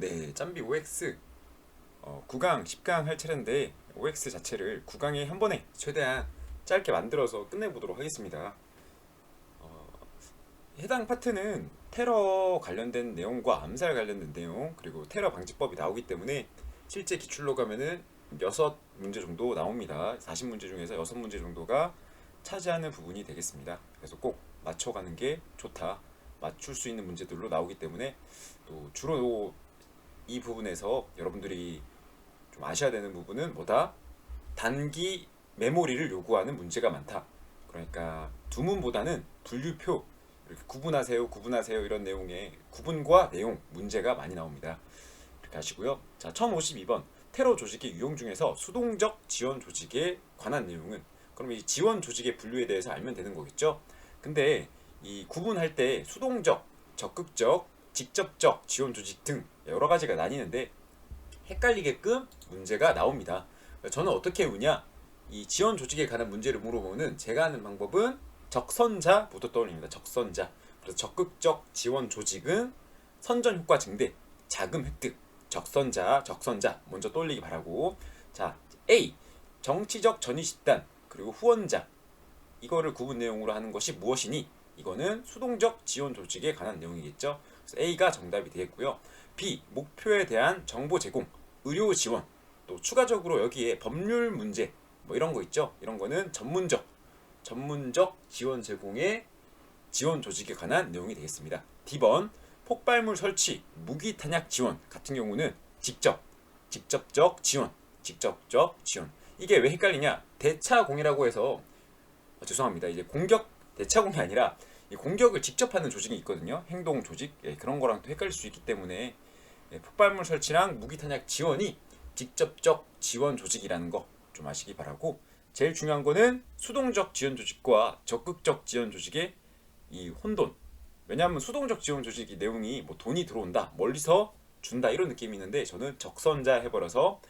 네, 짬비 OX 9강, 10강 할 차례인데 OX 자체를 9강에 한 번에 최대한 짧게 만들어서 끝내보도록 하겠습니다. 해당 파트는 테러 관련된 내용과 암살 관련된 내용 그리고 테러 방지법이 나오기 때문에 실제 기출로 가면은 6문제 정도 나옵니다. 40문제 중에서 6문제 정도가 차지하는 부분이 되겠습니다. 그래서 꼭 맞춰가는 게 좋다. 맞출 수 있는 문제들로 나오기 때문에 또 주로 이 부분에서 여러분들이 좀 아셔야 되는 부분은 뭐다? 단기 메모리를 요구하는 문제가 많다. 그러니까 두문보다는 분류표, 이렇게 구분하세요 이런 내용의 구분과 내용 문제가 많이 나옵니다. 이렇게 하시고요. 자, 1052번 테러 조직의 유형 중에서 수동적 지원 조직에 관한 내용은, 그럼 이 지원 조직의 분류에 대해서 알면 되는 거겠죠. 근데 이 구분할 때 수동적, 적극적, 직접적 지원 조직 등 여러 가지가 나뉘는데 헷갈리게끔 문제가 나옵니다. 저는 어떻게 외우냐? 이 지원 조직에 관한 문제를 물어보면 제가 하는 방법은 적선자부터 떠올립니다. 적선자. 그래서 적극적 지원 조직은 선전 효과 증대, 자금 획득. 적선자 먼저 떠올리기 바라고. 자, A 정치적 전위 집단 그리고 후원자, 이거를 구분 내용으로 하는 것이 무엇이니? 이거는 수동적 지원 조직에 관한 내용이겠죠. 그래서 A가 정답이 되겠고요. B 목표에 대한 정보 제공, 의료 지원, 또 추가적으로 여기에 법률 문제 뭐 이런 거 있죠. 이런 거는 전문적 지원 제공의 지원 조직에 관한 내용이 되겠습니다. D번 폭발물 설치, 무기 탄약 지원 같은 경우는 직접적 지원. 이게 왜 헷갈리냐? 대차공이라고 해서 죄송합니다. 이제 공격 대차공이 아니라 이 공격을 직접 하는 조직이 있거든요. 행동 조직. 그런 거랑 또 헷갈릴 수 있기 때문에 폭발물 설치랑 무기 탄약 지원이 직접적 지원 조직이라는 거 좀 아시기 바라고. 제일 중요한 거는 수동적 지원 조직과 적극적 지원 조직의 이 혼돈. 왜냐하면 수동적 지원 조직이 내용이 뭐 돈이 들어온다, 멀리서 준다 이런 느낌이 있는데 저는 적선자 해버려서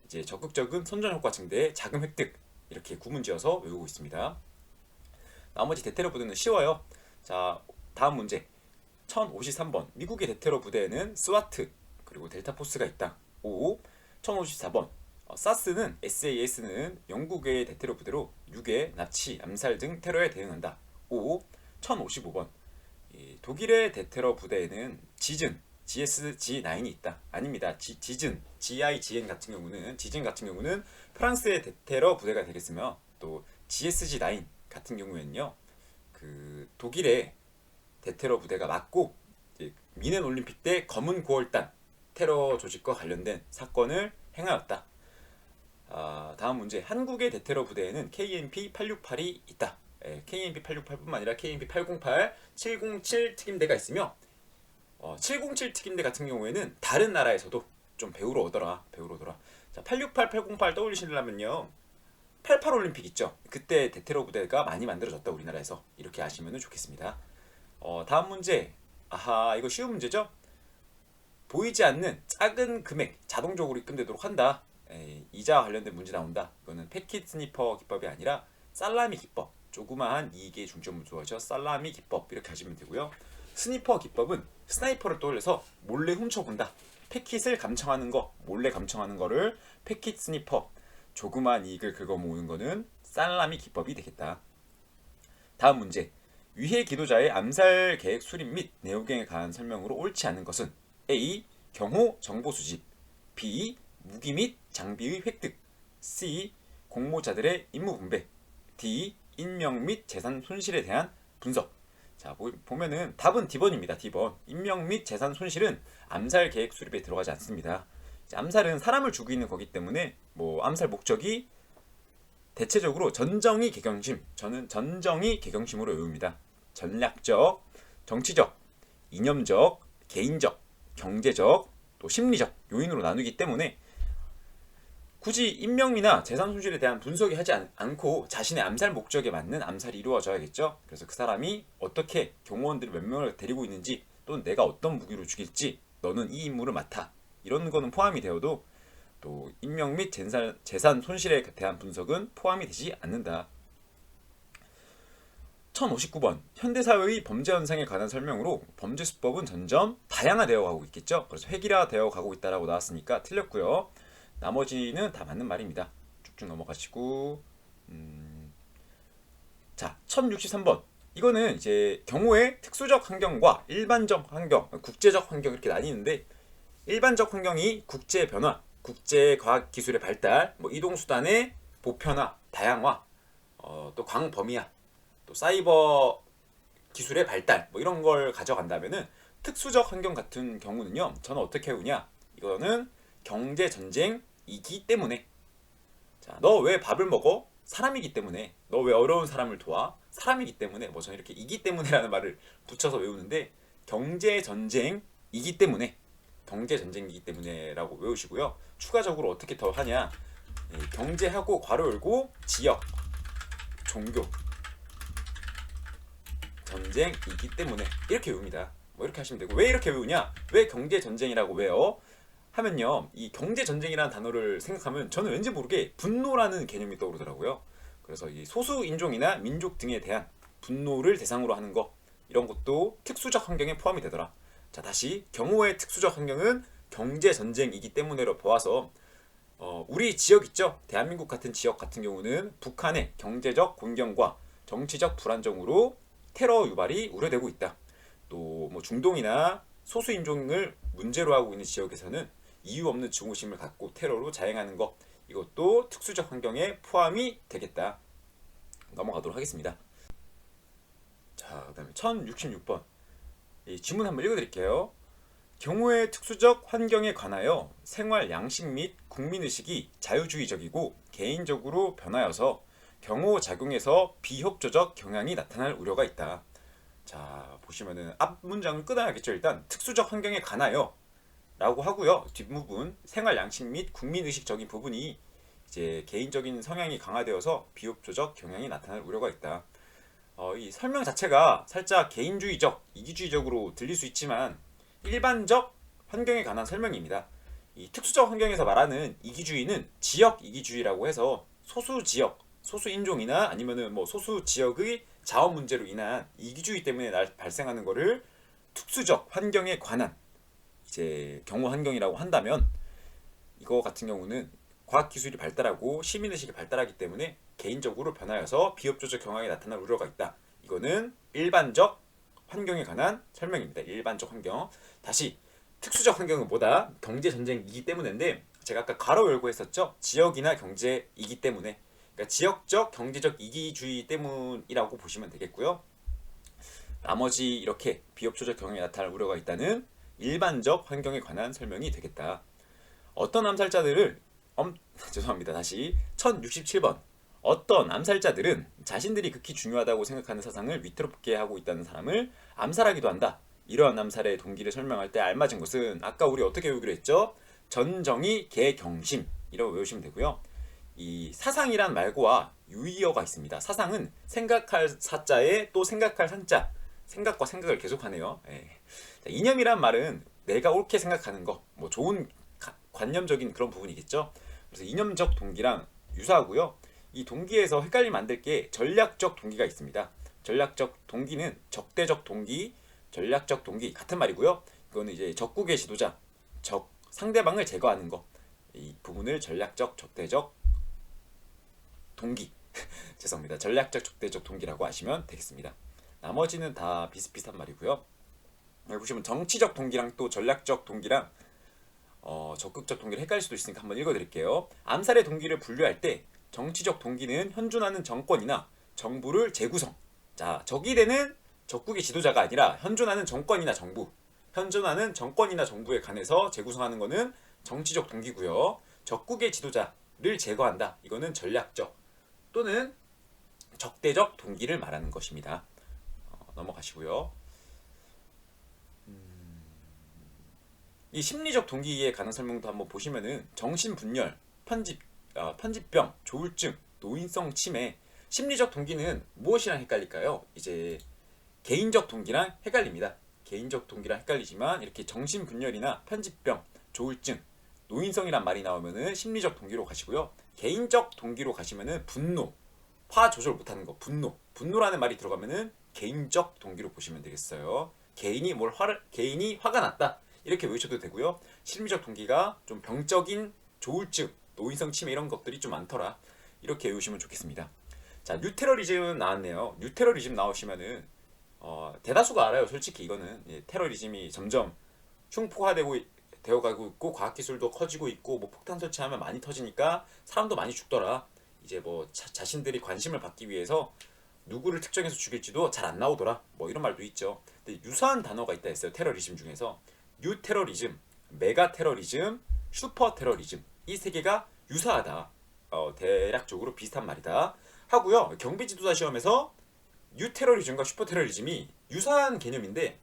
이제 적극적은 선전 효과 증대, 자금 획득 이렇게 구문지어서 외우고 있습니다. 나머지 대테러 부대는 쉬워요. 자, 다음 문제 1053번 미국의 대테러 부대에는 스와트 그리고 델타 포스가 있다. 5. 1054번 사스는 SAS는 영국의 대테러 부대로 유괴, 납치, 암살 등 테러에 대응한다. 5. 1055번 독일의 대테러 부대에는 지즌 GSG9이 있다. 아닙니다. GIGN 같은 경우는 프랑스의 대테러 부대가 되겠으며, 또 GSG9 같은 경우에는요 그 독일의 대테러 부대가 맞고 미넨 올림픽 때 검은 9월단 테러 조직과 관련된 사건을 행하였다. 다음 문제 한국의 대테러 부대에는 KNP 868이 있다. KNP 868뿐만 아니라 KNP 808, 707 특임대가 있으며 707 특임대 같은 경우에는 다른 나라에서도 좀 배우러 오더라. 자, 868, 808 떠올리시려면요 88 올림픽 있죠. 그때 대테러 부대가 많이 만들어졌다 우리나라에서. 이렇게 아시면 좋겠습니다. 다음 문제. 아하, 이거 쉬운 문제죠. 보이지 않는 작은 금액 자동적으로 입금되도록 한다. 이자와 관련된 문제 나온다. 이거는 패킷 스니퍼 기법이 아니라 살라미 기법. 조그마한 이익에 중점을 두어서 살라미 기법 이렇게 하시면 되고요. 스니퍼 기법은 스나이퍼를 떠올려서 몰래 훔쳐본다. 패킷을 감청하는 거, 몰래 감청하는 거를 패킷 스니퍼. 조그마한 이익을 긁어모으는 거는 살라미 기법이 되겠다. 다음 문제. 위해 기도자의 암살 계획 수립 및 내용에 관한 설명으로 옳지 않은 것은 A. 경호 정보 수집, B. 무기 및 장비의 획득, C. 공모자들의 임무 분배, D. 인명 및 재산 손실에 대한 분석. 자, 보면은 답은 D번입니다. D번. 인명 및 재산 손실은 암살 계획 수립에 들어가지 않습니다. 암살은 사람을 죽이는 거기 때문에 뭐 암살 목적이 대체적으로 전정의 개경심, 저는 전정의 개경심으로 외웁니다. 전략적, 정치적, 이념적, 개인적, 경제적, 또 심리적 요인으로 나누기 때문에 굳이 인명이나 재산 손실에 대한 분석이 하지 않고 자신의 암살 목적에 맞는 암살이 이루어져야겠죠. 그래서 그 사람이 어떻게 경호원들을 몇 명을 데리고 있는지, 또는 내가 어떤 무기로 죽일지, 너는 이 임무를 맡아, 이런 거는 포함이 되어도 또 인명 및 재산 손실에 대한 분석은 포함이 되지 않는다. 1059번 현대사회의 범죄 현상에 관한 설명으로 범죄 수법은 점점 다양화되어 가고 있겠죠. 그래서 획일화되어 가고 있다라고 나왔으니까 틀렸고요. 나머지는 다 맞는 말입니다. 쭉쭉 넘어가시고 자 1063번 이거는 이제 경우의 특수적 환경과 일반적 환경, 국제적 환경 이렇게 나뉘는데 일반적 환경이 국제 변화, 국제 과학 기술의 발달, 뭐 이동 수단의 보편화, 다양화, 또 광범위화, 또 사이버 기술의 발달 뭐 이런 걸 가져간다면은 특수적 환경 같은 경우는요. 저는 어떻게 해오냐? 이거는 경제 전쟁이기 때문에 자, 너 왜 밥을 먹어? 사람이기 때문에. 너 왜 어려운 사람을 도와? 사람이기 때문에. 뭐 저는 이렇게 이기 때문에라는 말을 붙여서 외우는데 경제 전쟁이기 때문에 경제 전쟁이기 때문에라고 외우시고요. 추가적으로 어떻게 더 하냐? 경제하고 괄호 열고 지역, 종교, 전쟁이기 때문에 이렇게 외웁니다. 뭐 이렇게 하시면 되고 왜 이렇게 외우냐? 왜 경제 전쟁이라고 외워? 하면요. 이 경제 전쟁이라는 단어를 생각하면 저는 왠지 모르게 분노라는 개념이 떠오르더라고요. 그래서 이 소수 인종이나 민족 등에 대한 분노를 대상으로 하는 거 이런 것도 특수적 환경에 포함이 되더라. 자, 다시 경우의 특수적 환경은 경제 전쟁이기 때문에로 보아서 우리 지역 있죠? 대한민국 같은 지역 같은 경우는 북한의 경제적 곤경과 정치적 불안정으로 테러 유발이 우려되고 있다. 또 뭐 중동이나 소수 인종을 문제로 하고 있는 지역에서는 이유 없는 증오심을 갖고 테러로 자행하는 것 이것도 특수적 환경에 포함이 되겠다. 넘어가도록 하겠습니다. 자, 그다음에 1066번 이 질문 한번 읽어드릴게요. 경우의 특수적 환경에 관하여 생활 양식 및 국민의식이 자유주의적이고 개인적으로 변하여서 경호작용에서 비협조적 경향이 나타날 우려가 있다. 자, 보시면은 앞 문장은 끊어야겠죠. 일단 특수적 환경에 관하여 라고 하고요. 뒷부분 생활 양식 및 국민의식적인 부분이 이제 개인적인 성향이 강화되어서 비협조적 경향이 나타날 우려가 있다. 이 설명 자체가 살짝 개인주의적, 이기주의적으로 들릴 수 있지만 일반적 환경에 관한 설명입니다. 이 특수적 환경에서 말하는 이기주의는 지역 이기주의라고 해서 소수 지역, 소수 인종이나 아니면은 뭐 소수 지역의 자원 문제로 인한 이기주의 때문에 발생하는 거를 특수적 환경에 관한 이제 경호 환경이라고 한다면 이거 같은 경우는 과학 기술이 발달하고 시민의식이 발달하기 때문에 개인적으로 변하여서 비협조적 경향이 나타날 우려가 있다. 이거는 일반적 환경에 관한 설명입니다. 일반적 환경. 다시 특수적 환경은 뭐다? 경제 전쟁이기 때문인데 제가 아까 가로 열고 했었죠. 지역이나 경제이기 때문에 그러니까 지역적 경제적 이기주의 때문이라고 보시면 되겠고요. 나머지 이렇게 비협조적 경향이 나타날 우려가 있다는 일반적 환경에 관한 설명이 되겠다. 어떤 암살자들을 죄송합니다. 다시 1067번 어떤 암살자들은 자신들이 극히 중요하다고 생각하는 사상을 위태롭게 하고 있다는 사람을 암살하기도 한다. 이러한 암살의 동기를 설명할 때 알맞은 것은 아까 우리 어떻게 외우기로 했죠? 전정의 개경심이라고 외우시면 되고요. 이 사상이란 말과 유의어가 있습니다. 사상은 생각할 사자에 또 생각할 산자 생각과 생각을 계속하네요. 이념이란 말은 내가 옳게 생각하는 거, 뭐 좋은 관념적인 그런 부분이겠죠. 그래서 이념적 동기랑 유사하고요. 이 동기에서 헷갈리면 안 될 게 전략적 동기가 있습니다. 전략적 동기는 적대적 동기, 전략적 동기 같은 말이고요. 이거는 이제 적국의 지도자, 상대방을 제거하는 거. 이 부분을 전략적, 적대적 동기 죄송합니다. 전략적, 적대적 동기라고 하시면 되겠습니다. 나머지는 다 비슷비슷한 말이고요. 여기 보시면 정치적 동기랑 또 전략적 동기랑 적극적 동기를 헷갈릴 수도 있으니까 한번 읽어드릴게요. 암살의 동기를 분류할 때 정치적 동기는 현존하는 정권이나 정부를 재구성. 자, 적이 되는 적국의 지도자가 아니라 현존하는 정권이나 정부, 현존하는 정권이나 정부에 관해서 재구성하는 것은 정치적 동기고요. 적국의 지도자를 제거한다. 이거는 전략적 또는 적대적 동기를 말하는 것입니다. 넘어가시고요. 이 심리적 동기에 관한 설명도 한번 보시면은 정신분열, 편집병, 조울증, 노인성 치매, 심리적 동기는 무엇이랑 헷갈릴까요? 이제 개인적 동기랑 헷갈립니다. 개인적 동기랑 헷갈리지만 이렇게 정신분열이나 편집병, 조울증, 노인성이란 말이 나오면은 심리적 동기로 가시고요. 개인적 동기로 가시면은 분노, 화 조절 못하는 거, 분노 분노라는 말이 들어가면은 개인적 동기로 보시면 되겠어요. 개인이 화가 났다 이렇게 외우셔도 되고요. 심리적 동기가 좀 병적인 조울증, 노인성 치매 이런 것들이 좀 많더라 이렇게 외우시면 좋겠습니다. 자, 뉴테러리즘 나왔네요. 뉴테러리즘 나오시면은 대다수가 알아요. 솔직히 이거는 테러리즘이 점점 되어가고 있고 과학기술도 커지고 있고 뭐 폭탄 설치하면 많이 터지니까 사람도 많이 죽더라. 이제 뭐 자신들이 관심을 받기 위해서 누구를 특정해서 죽일지도 잘 안 나오더라. 뭐 이런 말도 있죠. 근데 유사한 단어가 있다 했어요. 테러리즘 중에서 뉴 테러리즘, 메가 테러리즘, 슈퍼 테러리즘 이 세 개가 유사하다. 대략적으로 비슷한 말이다 하고요. 경비 지도자 시험에서 뉴 테러리즘과 슈퍼 테러리즘이 유사한 개념인데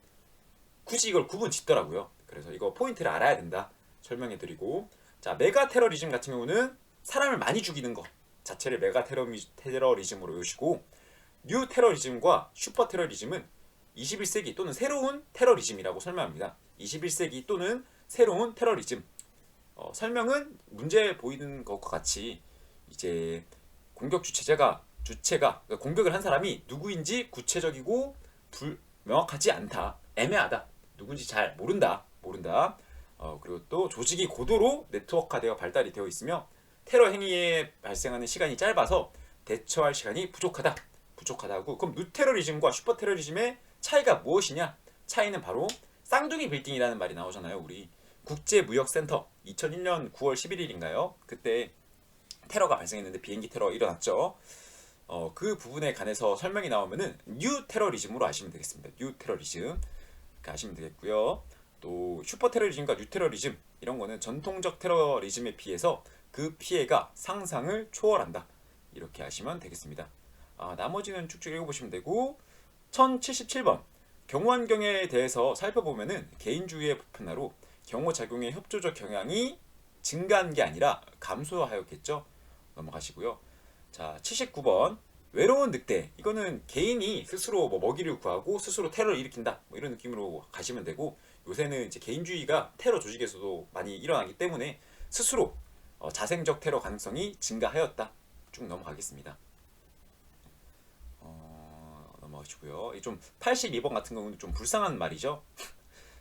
굳이 이걸 구분 짓더라고요. 그래서 이거 포인트를 알아야 된다 설명해드리고, 자, 메가 테러리즘 같은 경우는 사람을 많이 죽이는 것 자체를 메가 테러리즘으로 외우시고, 뉴 테러리즘과 슈퍼 테러리즘은 21세기 또는 새로운 테러리즘이라고 설명합니다. 21세기 또는 새로운 테러리즘. 설명은 문제 보이는 것과 같이 이제 공격 주체가 그러니까 공격을 한 사람이 누구인지 구체적이고 명확하지 않다, 애매하다, 누군지 잘 모른다. 그리고 또 조직이 고도로 네트워크화되어 발달이 되어 있으며 테러 행위에 발생하는 시간이 짧아서 대처할 시간이 부족하다고. 그럼 뉴테러리즘과 슈퍼테러리즘의 차이가 무엇이냐? 차이는 바로 쌍둥이 빌딩이라는 말이 나오잖아요. 우리 국제무역센터 2001년 9월 11일인가요? 그때 테러가 발생했는데 비행기 테러 일어났죠. 그 부분에 관해서 설명이 나오면은 뉴 테러리즘으로 아시면 되겠습니다. 뉴 테러리즘 이렇게 아시면 되겠고요. 또 슈퍼 테러리즘과 뉴 테러리즘 이런 거는 전통적 테러리즘에 비해서 그 피해가 상상을 초월한다. 이렇게 아시면 되겠습니다. 나머지는 쭉쭉 읽어보시면 되고, 1077번 경호환경에 대해서 살펴보면은 개인주의의 보편화로 경호작용의 협조적 경향이 증가한 게 아니라 감소하였겠죠. 넘어가시고요. 자, 79번 외로운 늑대. 이거는 개인이 스스로 뭐 먹이를 구하고 스스로 테러를 일으킨다. 뭐 이런 느낌으로 가시면 되고, 요새는 이제 개인주의가 테러 조직에서도 많이 일어나기 때문에 스스로 자생적 테러 가능성이 증가하였다. 쭉 넘어가겠습니다. 넘어가시고요. 좀 82번 같은 경우는 좀 불쌍한 말이죠.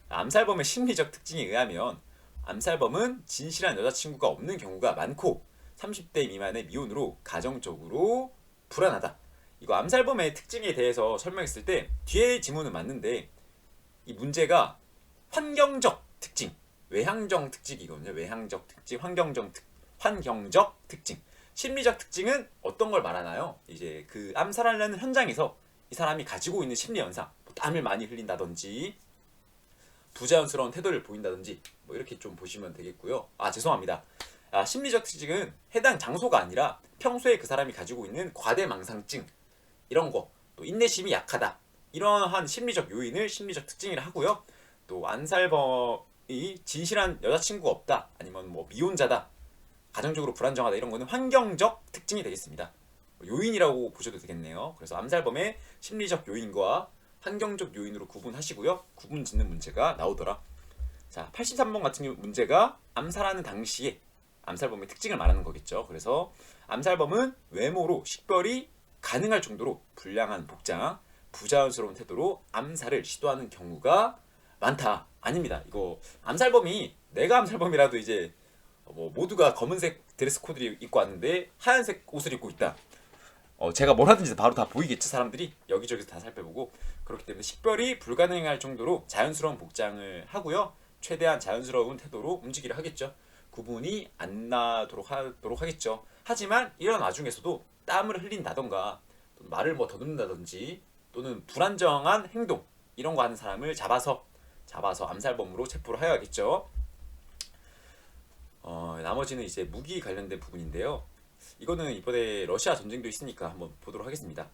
암살범의 심리적 특징에 의하면 암살범은 진실한 여자친구가 없는 경우가 많고 30대 미만의 미혼으로 가정적으로 불안하다. 이거 암살범의 특징에 대해서 설명했을 때 뒤에 지문은 맞는데 이 문제가 환경적 특징, 외향적 특징이거든요. 외향적 특징, 환경적 특징. 심리적 특징은 어떤 걸 말하나요? 이제 그 암살하려는 현장에서 이 사람이 가지고 있는 심리 현상, 뭐 땀을 많이 흘린다든지 부자연스러운 태도를 보인다든지 뭐 이렇게 좀 보시면 되겠고요. 죄송합니다. 심리적 특징은 해당 장소가 아니라 평소에 그 사람이 가지고 있는 과대망상증 이런 거, 또 인내심이 약하다, 이러한 심리적 요인을 심리적 특징이라 하고요. 또 안살범이 진실한 여자친구가 없다, 아니면 뭐 미혼자다, 가정적으로 불안정하다, 이런 거는 환경적 특징이 되겠습니다. 요인이라고 보셔도 되겠네요. 그래서 암살범의 심리적 요인과 환경적 요인으로 구분하시고요. 구분 짓는 문제가 나오더라. 자, 83번 같은 문제가 암살하는 당시에 암살범의 특징을 말하는 거겠죠. 그래서 암살범은 외모로 식별이 가능할 정도로 불량한 복장, 부자연스러운 태도로 암살을 시도하는 경우가 많다. 아닙니다. 이거 암살범이 내가 암살범이라도 이제 뭐 모두가 검은색 드레스 코드를 입고 왔는데 하얀색 옷을 입고 있다. 제가 뭘 하든지 바로 다 보이겠죠. 사람들이 여기저기서 다 살펴보고. 그렇기 때문에 식별이 불가능할 정도로 자연스러운 복장을 하고요. 최대한 자연스러운 태도로 움직이려 하겠죠. 구분이 안 나도록 하겠죠. 하지만 이런 와중에서도 땀을 흘린다던가 말을 뭐 더듬는다든지 또는 불안정한 행동 이런 거 하는 사람을 잡아서 암살범으로 체포를 해야겠죠. 나머지는 이제 무기 관련된 부분인데요. 이거는 이번에 러시아 전쟁도 있으니까 한번 보도록 하겠습니다.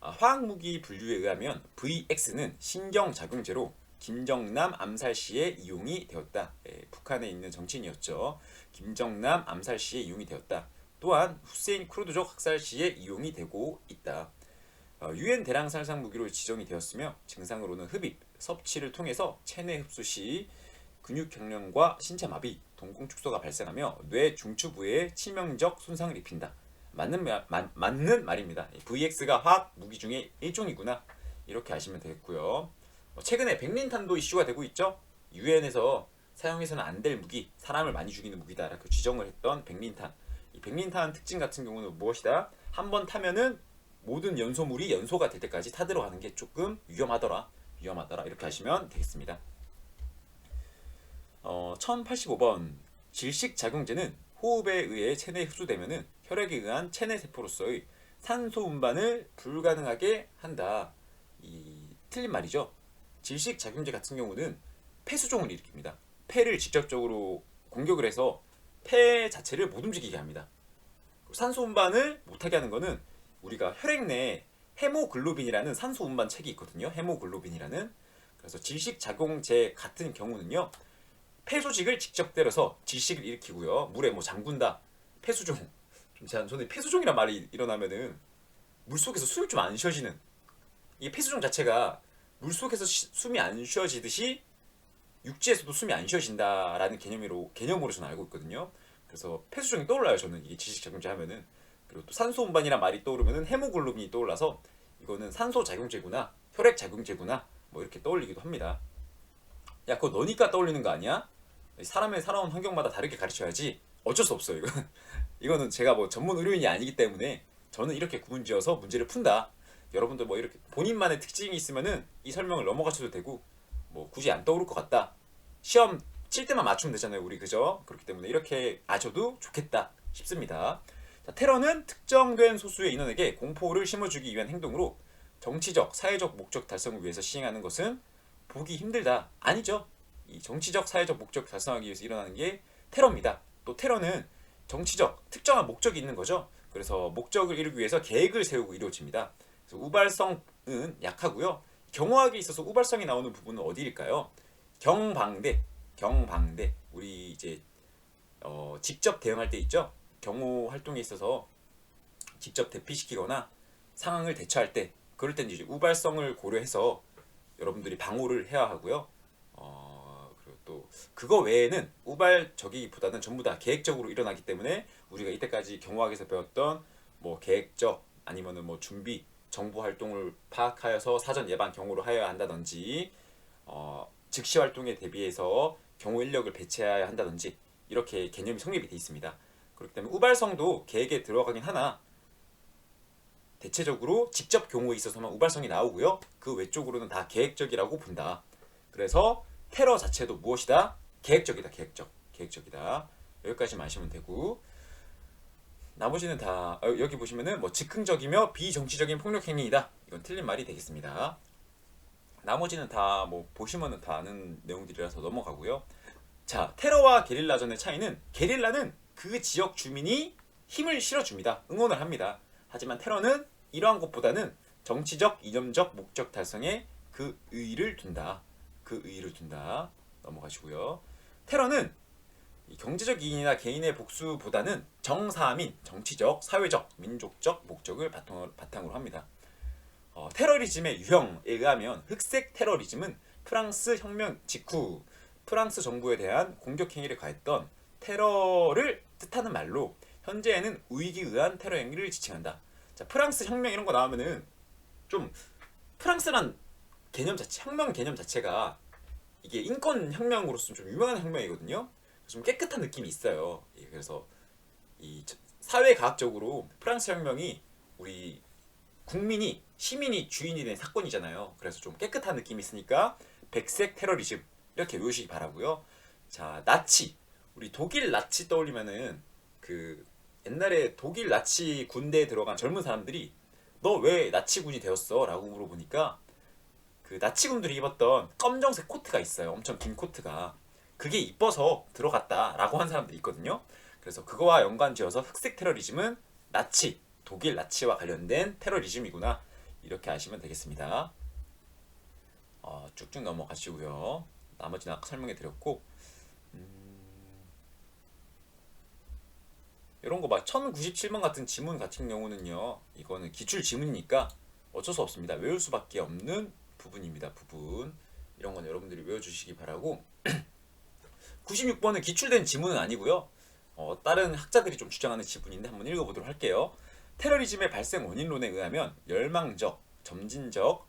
화학무기 분류에 의하면 VX는 신경작용제로 김정남 암살 시에 이용이 되었다. 북한에 있는 정치인이었죠. 김정남 암살 시에 이용이 되었다. 또한 후세인 쿠르드족 학살 시에 이용이 되고 있다. 유엔 대량 살상 무기로 지정이 되었으며 증상으로는 흡입, 섭취를 통해서 체내 흡수 시 근육경련과 신체 마비, 동공 축소가 발생하며 뇌 중추부에 치명적 손상을 입힌다. 맞는 말입니다. VX가 화학 무기 중에 일종이구나. 이렇게 아시면 되겠고요. 최근에 백린탄도 이슈가 되고 있죠. 유엔에서 사용해서는 안 될 무기, 사람을 많이 죽이는 무기다라고 지정을 했던 백린탄. 이 백린탄 특징 같은 경우는 무엇이다? 한번 타면은 모든 연소물이 연소가 될 때까지 타들어가는 게 조금 위험하더라. 이렇게 하시면 되겠습니다. 1085번 질식작용제는 호흡에 의해 체내에 흡수되면은 혈액에 의한 체내 세포로서의 산소 운반을 불가능하게 한다. 이 틀린 말이죠. 질식작용제 같은 경우는 폐수종을 일으킵니다. 폐를 직접적으로 공격을 해서 폐 자체를 못 움직이게 합니다. 산소 운반을 못하게 하는 거는 우리가 혈액 내에 헤모글로빈이라는 산소 운반 책이 있거든요. 헤모글로빈이라는. 그래서 질식작용제 같은 경우는요. 폐 조직을 직접 때려서 질식을 일으키고요. 물에 뭐 잠근다. 폐수종. 저는 폐수종이란 말이 일어나면은 물속에서 숨이 좀 안 쉬어지는, 이 폐수종 자체가 물속에서 숨이 안 쉬어지듯이 육지에서도 숨이 안 쉬어진다라는 개념으로 저는 알고 있거든요. 그래서 폐수종이 떠올라요. 저는 이게 질식작용제 하면은. 그리고 또 산소 운반이란 말이 떠오르면은 헤모글로빈이 떠올라서 이거는 산소 작용제구나, 혈액 작용제구나, 뭐 이렇게 떠올리기도 합니다. 야, 그거 너니까 떠올리는 거 아니야? 사람의 살아온 환경마다 다르게 가르쳐야지. 어쩔 수 없어요. 이거는 제가 뭐 전문 의료인이 아니기 때문에 저는 이렇게 구분지어서 문제를 푼다. 여러분들 뭐 이렇게 본인만의 특징이 있으면은 이 설명을 넘어가셔도 되고, 뭐 굳이 안 떠오를 것 같다. 시험 칠 때만 맞추면 되잖아요, 우리. 그죠? 그렇기 때문에 이렇게 아셔도 좋겠다 싶습니다. 자, 테러는 특정된 소수의 인원에게 공포를 심어주기 위한 행동으로 정치적, 사회적 목적 달성을 위해서 시행하는 것은 보기 힘들다. 아니죠. 이 정치적, 사회적 목적 달성하기 위해서 일어나는 게 테러입니다. 또 테러는 정치적, 특정한 목적이 있는 거죠. 그래서 목적을 이루기 위해서 계획을 세우고 이루어집니다. 그래서 우발성은 약하고요. 경호학에 있어서 우발성이 나오는 부분은 어디일까요? 경방대. 우리 이제 직접 대응할 때 있죠. 경호 활동에 있어서 직접 대피시키거나 상황을 대처할 때, 그럴 땐 이제 우발성을 고려해서 여러분들이 방어를 해야 하고요. 그리고 또 그거 외에는 우발적이기보다는 전부 다 계획적으로 일어나기 때문에 우리가 이때까지 경호학에서 배웠던 뭐 계획적 아니면은 뭐 준비, 정보 활동을 파악하여서 사전 예방 경호를 하여야 한다든지, 즉시 활동에 대비해서 경호 인력을 배치해야 한다든지, 이렇게 개념이 성립이 되어 있습니다. 그렇기 때문에 우발성도 계획에 들어가긴 하나 대체적으로 직접 경호에 있어서만 우발성이 나오고요. 그 외쪽으로는 다 계획적이라고 본다. 그래서 테러 자체도 무엇이다? 계획적이다. 계획적이다. 여기까지만 아시면 되고, 나머지는 다 여기 보시면은 뭐 즉흥적이며 비정치적인 폭력 행위이다. 이건 틀린 말이 되겠습니다. 나머지는 다 뭐 보시면은 다 아는 내용들이라서 넘어가고요. 자, 테러와 게릴라전의 차이는, 게릴라는 그 지역 주민이 힘을 실어줍니다. 응원을 합니다. 하지만 테러는 이러한 것보다는 정치적, 이념적 목적 달성에 그 의의를 둔다. 넘어가시고요. 테러는 경제적 이익이나 개인의 복수보다는 정사민, 정치적, 사회적, 민족적 목적을 바탕으로 합니다. 테러리즘의 유형에 의하면 흑색 테러리즘은 프랑스 혁명 직후 프랑스 정부에 대한 공격 행위를 가했던 테러를 뜻하는 말로, 현재에는 우익에 의한 테러 행위를 지칭한다. 자, 프랑스 혁명 이런 거 나오면은 좀 프랑스란 혁명 개념 자체가 이게 인권 혁명으로서 좀 유명한 혁명이거든요. 좀 깨끗한 느낌이 있어요. 그래서 이 사회과학적으로 프랑스 혁명이 우리 시민이 주인이 된 사건이잖아요. 그래서 좀 깨끗한 느낌이 있으니까 백색 테러리즘 이렇게 외우시기 바라고요. 자, 나치. 우리 독일 나치 떠올리면은 그 옛날에 독일 나치 군대에 들어간 젊은 사람들이 너 왜 나치군이 되었어? 라고 물어보니까 그 나치군들이 입었던 검정색 코트가 있어요. 엄청 긴 코트가. 그게 이뻐서 들어갔다 라고 한 사람들이 있거든요. 그래서 그거와 연관지어서 흑색 테러리즘은 독일 나치와 관련된 테러리즘이구나, 이렇게 아시면 되겠습니다. 쭉쭉 넘어가시고요. 나머지는 아까 설명해 드렸고, 이런 거 봐. 1097번 같은 지문 같은 경우는요, 이거는 기출 지문이니까 어쩔 수 없습니다. 외울 수밖에 없는 부분입니다. 이런 건 여러분들이 외워주시기 바라고. 96번은 기출된 지문은 아니고요. 다른 학자들이 좀 주장하는 지분인데 한번 읽어보도록 할게요. 테러리즘의 발생 원인론에 의하면 열망적, 점진적,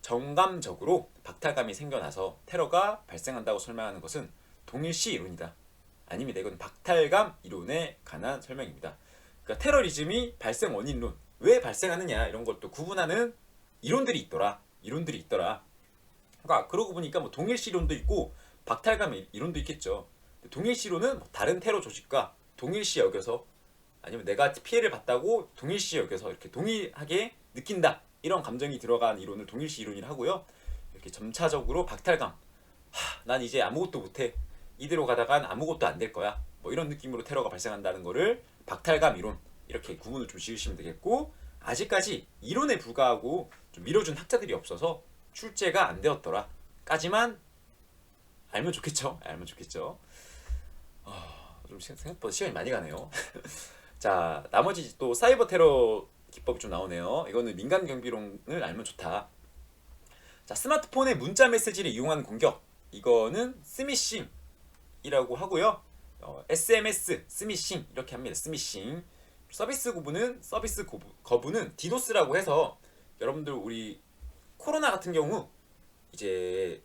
정감적으로 박탈감이 생겨나서 테러가 발생한다고 설명하는 것은 동일시 이론이다. 아닙니다. 이건 박탈감 이론에 관한 설명입니다. 그러니까 테러리즘이 발생 원인론, 왜 발생하느냐 이런 것도 구분하는 이론들이 있더라. 그러니까 그러고 보니까 뭐 동일시 이론도 있고 박탈감 이론도 있겠죠. 동일시 이론은 뭐 다른 테러 조직과 동일시 여겨서 아니면 내가 피해를 봤다고 동일시 여겨서 이렇게 동일하게 느낀다. 이런 감정이 들어간 이론을 동일시 이론이라 하고요. 이렇게 점차적으로 박탈감. 난 이제 아무것도 못해. 이대로 가다간 아무것도 안 될 거야. 뭐 이런 느낌으로 테러가 발생한다는 거를 박탈감 이론 이렇게 구분을 좀 지으시면 되겠고 아직까지 이론에 불과하고 좀 밀어준 학자들이 없어서 출제가 안 되었더라. 까지만 알면 좋겠죠. 좀 생각보다 시간이 많이 가네요. 자, 나머지 또 사이버 테러 기법이 좀 나오네요. 이거는 민간 경비론을 알면 좋다. 자, 스마트폰의 문자 메시지를 이용한 공격. 이거는 스미싱이라고 하고요. SMS, 스미싱 이렇게 합니다. 스미싱. 서비스 거부는 디도스라고 해서 여러분들 우리 코로나 같은 경우 이제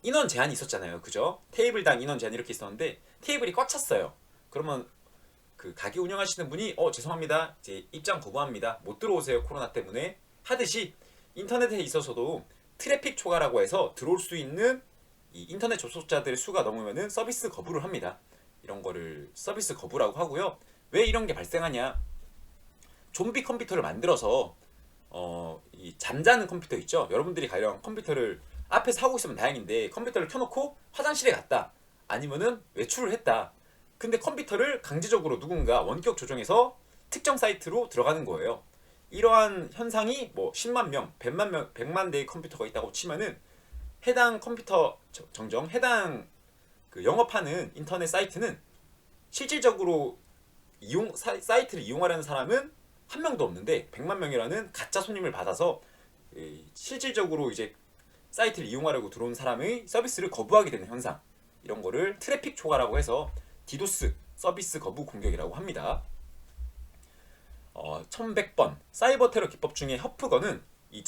인원 제한이 있었잖아요. 그죠? 테이블당 인원 제한 이렇게 있었는데 테이블이 꽉 찼어요. 그러면 그 가게 운영하시는 분이 죄송합니다. 이제 입장 거부합니다. 못 들어오세요. 코로나 때문에 하듯이 인터넷에 있어서도 트래픽 초과라고 해서 들어올 수 있는 이 인터넷 접속자들의 수가 넘으면은 서비스 거부를 합니다. 이런 거를 서비스 거부라고 하고요. 왜 이런 게 발생하냐? 좀비 컴퓨터를 만들어서 이 잠자는 컴퓨터 있죠. 여러분들이 가령 컴퓨터를 앞에서 하고 있으면 다행인데 컴퓨터를 켜놓고 화장실에 갔다. 아니면은 외출을 했다. 근데 컴퓨터를 강제적으로 누군가 원격 조정해서 특정 사이트로 들어가는 거예요. 이러한 현상이 뭐 10만 명, 100만 대의 컴퓨터가 있다고 치면은 해당 컴퓨터 해당 그 영업하는 인터넷 사이트는 실질적으로 사이트를 이용하려는 사람은 한 명도 없는데 100만 명이라는 가짜 손님을 받아서 실질적으로 이제 사이트를 이용하려고 들어온 사람의 서비스를 거부하게 되는 현상, 이런 거를 트래픽 초과라고 해서 디도스 서비스 거부 공격이라고 합니다. 1100번 사이버 테러 기법 중에 허프건은 이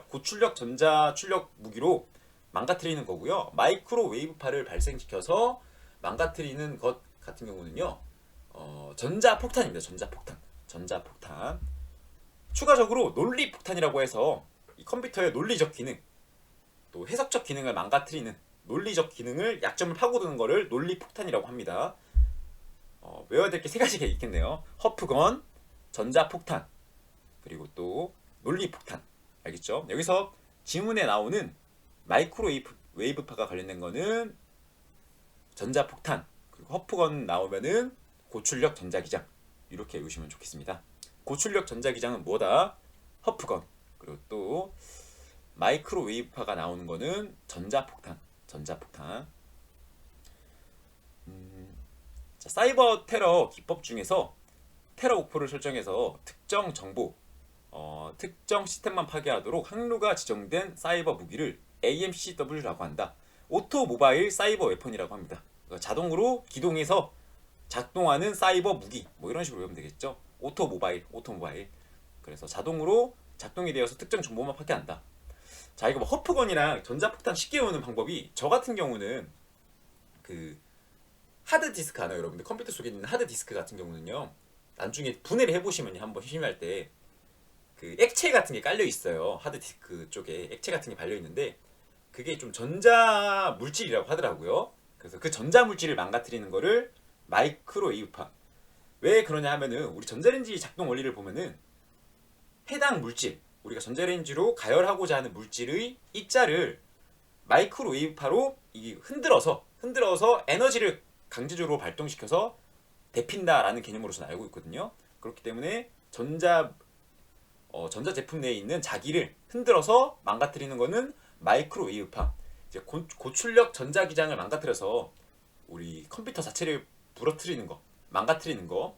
고출력 전자 출력 무기로 망가뜨리는 거고요. 마이크로웨이브파를 발생시켜서 망가뜨리는 것 같은 경우는요. 전자폭탄입니다. 전자폭탄. 추가적으로 논리폭탄이라고 해서 이 컴퓨터의 논리적 기능, 또 해석적 기능을 망가뜨리는 논리적 기능을 약점을 파고드는 것을 논리폭탄이라고 합니다. 외워야 될 게 세 가지가 있겠네요. 허프건, 전자폭탄, 그리고 또 논리폭탄. 알겠죠? 여기서 지문에 나오는 마이크로웨이브파가 관련된 거는 전자폭탄, 그리고 허프건 나오면은 고출력 전자기장. 이렇게 외우시면 좋겠습니다. 고출력 전자기장은 뭐다? 허프건. 그리고 또 마이크로웨이브파가 나오는 거는 전자폭탄. 자, 사이버 테러 기법 중에서 테러 목표를 설정해서 특정 정보, 특정 시스템만 파괴하도록 항로가 지정된 사이버 무기를 AMCW라고 한다. 오토모바일 사이버 웨폰이라고 합니다. 그러니까 자동으로 기동해서 작동하는 사이버 무기, 뭐 이런 식으로 외우면 되겠죠. 오토모바일. 그래서 자동으로 작동이 되어서 특정 정보만 파괴한다. 자, 이거 뭐 허프건이랑 전자폭탄 쉽게 외우는 방법이, 저 같은 경우는 그 하드디스크 하나, 여러분들 컴퓨터 속에 있는 하드디스크 같은 경우는요, 나중에 분해를 해보시면 한번 심심할 때 그 액체 같은 게 깔려 있어요. 하드디스크 쪽에 액체 같은 게 발려 있는데 그게 좀 전자 물질이라고 하더라고요. 그래서 그 전자 물질을 망가뜨리는 거를 마이크로웨이브파. 왜 그러냐 하면은 우리 전자레인지 작동 원리를 보면은 해당 물질, 우리가 전자레인지로 가열하고자 하는 물질의 입자를 마이크로웨이브파로 흔들어서 에너지를 강제적으로 발동시켜서 데핀다라는 개념으로서 알고 있거든요. 그렇기 때문에 전자 제품 내에 있는 자기를 흔들어서 망가뜨리는 거는 마이크로웨이브파. 이제 고출력 전자기장을 망가뜨려서 우리 컴퓨터 자체를 부러뜨리는 거, 망가뜨리는 거.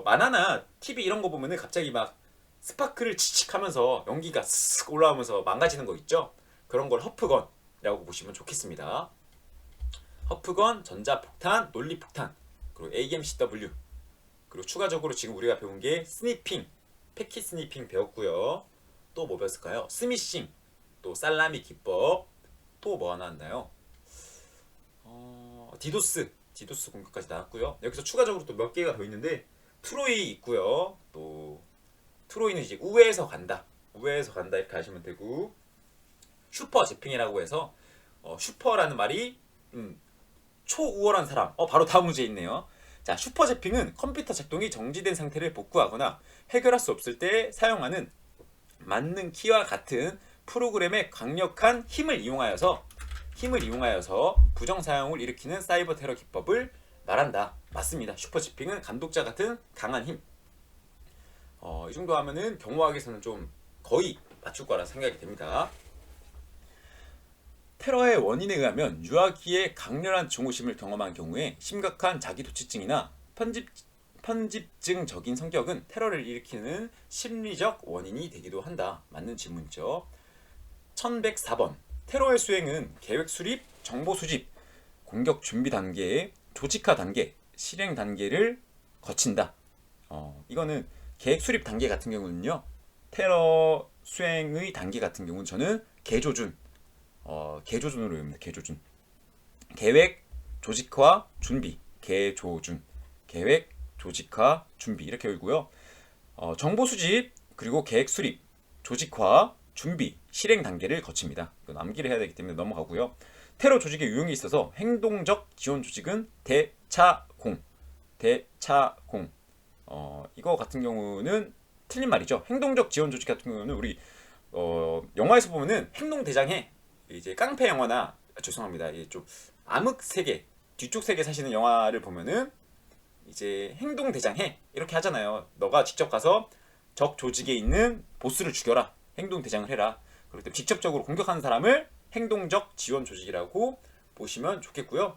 만화나 TV 이런 거 보면은 갑자기 막 스파크를 치칙하면서 연기가 쓱 올라오면서 망가지는 거 있죠? 그런 걸 허프건이라고 보시면 좋겠습니다. 허프건, 전자폭탄, 논리폭탄. 그리고 AMCW, 그리고 추가적으로 지금 우리가 배운 게 스니핑, 패킷 스니핑 배웠고요. 또 뭐 배웠을까요? 스미싱, 또 살라미 기법, 또 뭐 하나 했나요? 디도스 공격까지 나왔고요. 여기서 추가적으로 또 몇 개가 더 있는데 트로이 있고요. 또 트로이는 이제 우회해서 간다, 우회해서 간다 이렇게 하시면 되고, 슈퍼 제핑이라고 해서 슈퍼라는 말이 초우월한 사람. 바로 다음 문제 있네요. 자, 슈퍼 제핑은 컴퓨터 작동이 정지된 상태를 복구하거나 해결할 수 없을 때 사용하는 만능 키와 같은 프로그램의 강력한 힘을 이용하여서 부정 사용을 일으키는 사이버 테러 기법을 말한다. 맞습니다. 슈퍼 제핑은 감독자 같은 강한 힘. 이 정도 하면은 경호학에서는 좀 거의 맞출 거라 생각이 됩니다. 테러의 원인에 의하면 유아기에 강렬한 증오심을 경험한 경우에 심각한 자기도취증이나 편집증적인 성격은 테러를 일으키는 심리적 원인이 되기도 한다. 맞는 질문이죠. 1104번. 테러의 수행은 계획 수립, 정보 수집, 공격 준비 단계, 조직화 단계, 실행 단계를 거친다. 이거는 계획 수립 단계 같은 경우는요, 테러 수행의 단계 같은 경우는 저는 개조준으로 외웁니다. 개조준. 계획, 조직화, 준비. 개조준. 계획, 조직화, 준비. 이렇게 외우고요. 정보 수집, 그리고 계획 수립, 조직화, 준비, 실행 단계를 거칩니다. 이건 암기를 해야 되기 때문에 넘어가고요. 테러 조직의 유형이 있어서 행동적 지원 조직은 대차공. 이거 같은 경우는 틀린 말이죠. 행동적 지원 조직 같은 경우는 우리 영화에서 보면은 행동대장해, 이제 깡패 영화나, 죄송합니다, 이게 좀 암흑 세계, 뒤쪽 세계 사시는 영화를 보면은 이제 행동대장해 이렇게 하잖아요. 너가 직접 가서 적 조직에 있는 보스를 죽여라, 행동대장을 해라. 그럴 때 직접적으로 공격하는 사람을 행동적 지원 조직이라고 보시면 좋겠고요.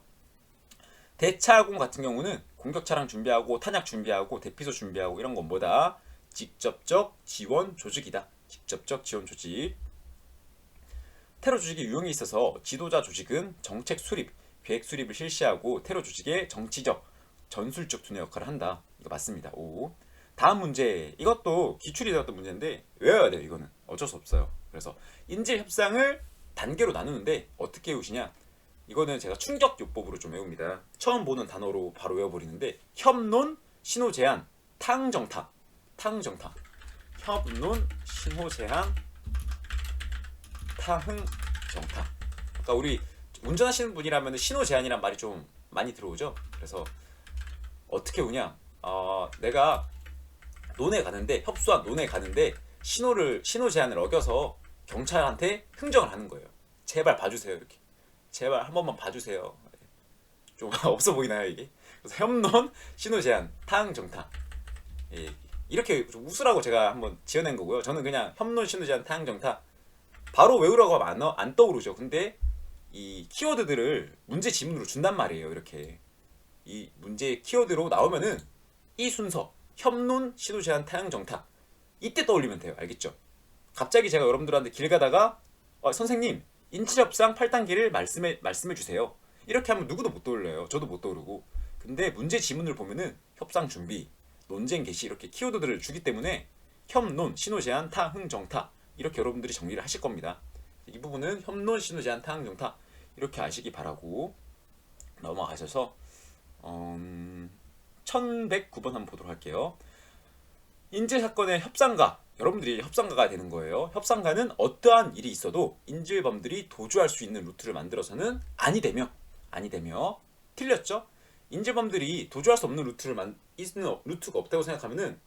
대차공 같은 경우는 공격 차량 준비하고 탄약 준비하고 대피소 준비하고 이런 것보다 직접적 지원 조직이다. 직접적 지원 조직. 테러 조직의 유형이 있어서 지도자 조직은 정책 수립, 계획 수립을 실시하고 테러 조직의 정치적, 전술적 두뇌 역할을 한다. 이거 맞습니다. 오. 다음 문제. 이것도 기출이 되었던 문제인데 외워야 돼요. 이거는 어쩔 수 없어요. 그래서 인질 협상을 단계로 나누는데 어떻게 외우시냐? 이거는 제가 충격 요법으로 좀 외웁니다. 처음 보는 단어로 바로 외워버리는데, 협론, 신호 제한, 타흥정타. 협론, 신호 제한, 타흥정타. 그러니까 우리 운전하시는 분이라면 신호 제한이란 말이 좀 많이 들어오죠. 그래서 어떻게 오냐? 내가 논에 가는데, 협소한 논에 가는데 신호 제한을 어겨서 경찰한테 흥정을 하는 거예요. 제발 봐주세요. 이렇게. 제발 한 번만 봐주세요. 좀 없어 보이나요 이게? 그래서 협론, 신호 제한, 타흥정타. 이렇게 좀 웃으라고 제가 한번 지어낸 거고요. 저는 그냥 협론, 신호 제한, 타흥정타 바로 외우라고 하면 안 떠오르죠. 근데 이 키워드들을 문제 지문으로 준단 말이에요. 이렇게 이 문제 키워드로 나오면은 이 순서, 협론, 신호 제한, 타흥정타, 이때 떠올리면 돼요. 알겠죠? 갑자기 제가 여러분들한테 길 가다가 선생님 인질협상 8단계를 말씀해 주세요, 이렇게 하면 누구도 못 떠올려요. 저도 못 떠오르고. 근데 문제 지문을 보면은 협상 준비, 논쟁 개시 이렇게 키워드들을 주기 때문에 협론, 신호 제한, 타흥정타 이렇게 여러분들이 정리를 하실 겁니다. 이 부분은 협론, 신호 제한, 타흥정타 이렇게 아시기 바라고 넘어가셔서 1109번 한번 보도록 할게요. 인질 사건의 협상가, 여러분들이 협상가가 되는 거예요. 협상가는 어떠한 일이 있어도 인질범들이 도주할 수 있는 루트를 만들어서는 아니 되며 틀렸죠? 인질범들이 도주할 수 없는 있는 루트가 없다고 생각하면은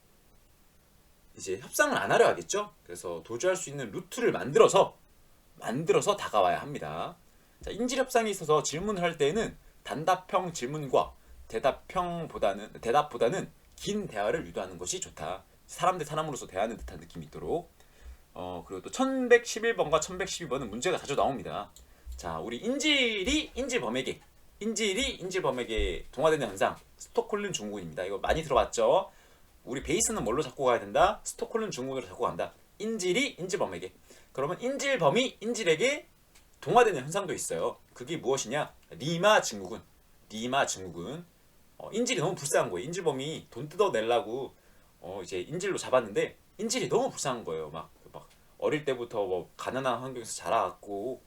이제 협상을 안 하려 하겠죠? 그래서 도주할 수 있는 루트를 만들어서 다가와야 합니다. 자, 인질 협상에 있어서 질문을 할 때에는 단답형 질문과 대답보다는 긴 대화를 유도하는 것이 좋다. 사람 대 사람으로서 대하는 듯한 느낌이 있도록. 그리고 또 1111번과 1112번은 문제가 자주 나옵니다. 자, 우리 인질이 인질범에게 동화되는 현상, 스톡홀름 증후군입니다. 이거 많이 들어봤죠? 우리 베이스는 뭘로 잡고 가야 된다? 스톡홀름 증후군으로 잡고 간다. 인질이 인질범에게. 그러면 인질범이 인질에게 동화되는 현상도 있어요. 그게 무엇이냐? 리마 증후군. 인질이 너무 불쌍한 거예요. 인질범이 돈 뜯어내려고 이제 인질로 잡았는데 인질이 너무 불쌍한 거예요. 막 어릴 때부터 뭐 가난한 환경에서 자라왔고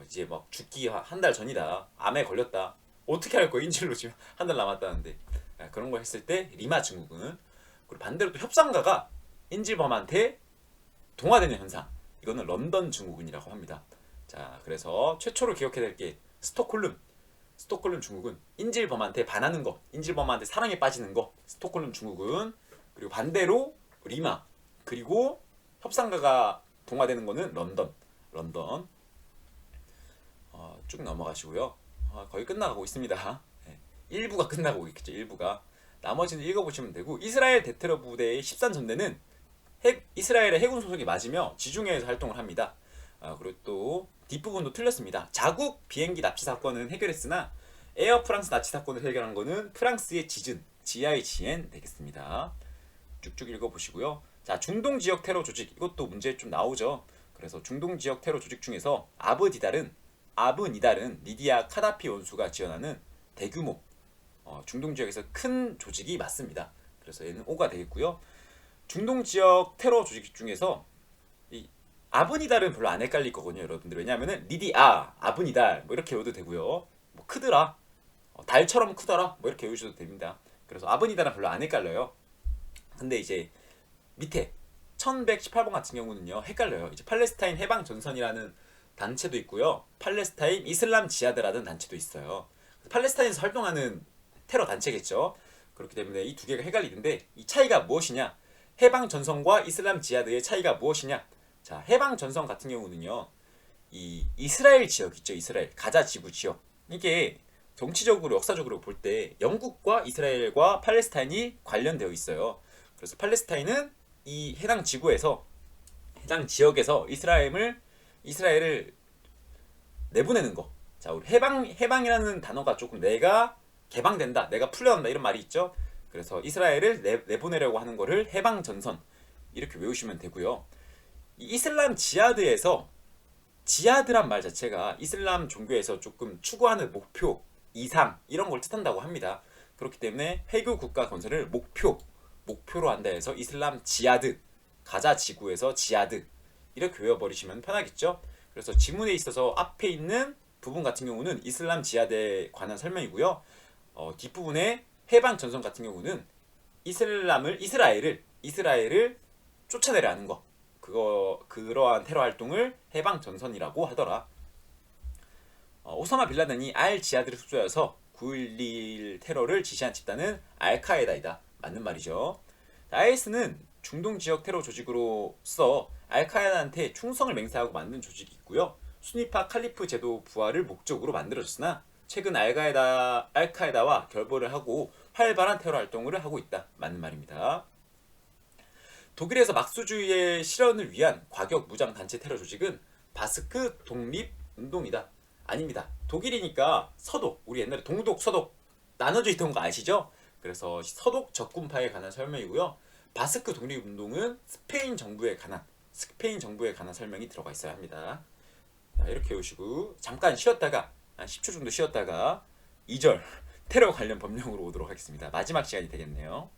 이제 막 죽기 한 달 전이다. 암에 걸렸다. 어떻게 할 거야? 인질로 지금 한 달 남았다는데. 그런 거 했을 때 리마 증후군. 그리고 반대로 또 협상가가 인질범한테 동화되는 현상. 이거는 런던 증후군이라고 합니다. 자, 그래서 최초로 기억해야 될 게 스톡홀름 증후군. 인질범한테 반하는 거, 인질범한테 사랑에 빠지는 거, 스톡홀름 증후군. 그리고 반대로 리마. 그리고 협상가가 동화되는 거는 런던. 쭉 넘어가시고요. 거의 끝나가고 있습니다. 1부가 끝나고 있겠죠. 1부가. 나머지는 읽어보시면 되고, 이스라엘 대테러 부대의 13전대는 이스라엘의 해군 소속이 맞으며 지중해에서 활동을 합니다. 그리고 또 뒷부분도 틀렸습니다. 자국 비행기 납치 사건은 해결했으나 에어 프랑스 납치 사건을 해결한 거는 프랑스의 GIGN 되겠습니다. 쭉쭉 읽어보시고요. 자, 중동 지역 테러 조직, 이것도 문제 좀 나오죠. 그래서 중동 지역 테러 조직 중에서 아브니달은 리디아 카다피 원수가 지원하는 대규모 중동 지역에서 큰 조직이 맞습니다. 그래서 얘는 O가 되겠고요. 중동 지역 테러 조직 중에서 이 아브니달은 별로 안 헷갈릴 거거든요, 여러분들. 왜냐하면은 리디아, 아브니달 뭐 이렇게 외워도 되고요. 뭐 크더라, 달처럼 크더라, 뭐 이렇게 외우셔도 됩니다. 그래서 아브니달은 별로 안 헷갈려요. 근데 이제 밑에 1118번 같은 경우는요 헷갈려요. 이제 팔레스타인 해방 전선이라는 단체도 있고요. 팔레스타인 이슬람 지하드라는 단체도 있어요. 팔레스타인에서 활동하는 테러 단체겠죠. 그렇기 때문에 이 두 개가 헷갈리는데 이 차이가 무엇이냐? 해방 전선과 이슬람 지하드의 차이가 무엇이냐? 자, 해방 전선 같은 경우는요. 이 이스라엘 지역 있죠. 이스라엘 가자 지구 지역. 이게 정치적으로 역사적으로 볼 때 영국과 이스라엘과 팔레스타인이 관련되어 있어요. 그래서 팔레스타인은 이 해당 지구에서 해당 지역에서 이스라엘을 내보내는 거. 자, 우리 해방이라는 단어가 조금 내가 개방된다, 내가 풀려난다 이런 말이 있죠. 그래서 이스라엘을 내보내려고 하는 거를 해방 전선 이렇게 외우시면 되고요. 이 이슬람 지하드에서 지하드란 말 자체가 이슬람 종교에서 조금 추구하는 목표, 이상 이런 걸 뜻한다고 합니다. 그렇기 때문에 해교 국가 건설을 목표로 한다 해서 이슬람 지하드, 가자 지구에서 지하드 이렇게 외워버리시면 편하겠죠. 그래서 지문에 있어서 앞에 있는 부분 같은 경우는 이슬람 지하드에 관한 설명이고요. 뒷부분에 해방 전선 같은 경우는 이스라엘을 쫓아내려 하는 거. 그러한 테러 활동을 해방 전선이라고 하더라. 오사마 빌라덴이 알 지하드를 숙소여서 9.11 테러를 지시한 집단은 알카에다이다. 맞는 말이죠. IS는 중동 지역 테러 조직으로서 알카에다한테 충성을 맹세하고 만든 조직이 있고요. 수니파 칼리프 제도 부활을 목적으로 만들어졌으나 최근 알카에다와 결별을 하고 활발한 테러 활동을 하고 있다. 맞는 말입니다. 독일에서 막수주의의 실현을 위한 과격 무장 단체 테러 조직은 바스크 독립운동이다. 아닙니다. 독일이니까 서독, 우리 옛날에 동독, 서독 나눠져 있던 거 아시죠? 그래서 서독 적군파에 관한 설명이고요. 바스크 독립운동은 스페인 정부에 관한 설명이 들어가 있어야 합니다. 자, 이렇게 해오시고 잠깐 쉬었다가 한 10초 정도 쉬었다가 2절 테러 관련 법령으로 오도록 하겠습니다. 마지막 시간이 되겠네요.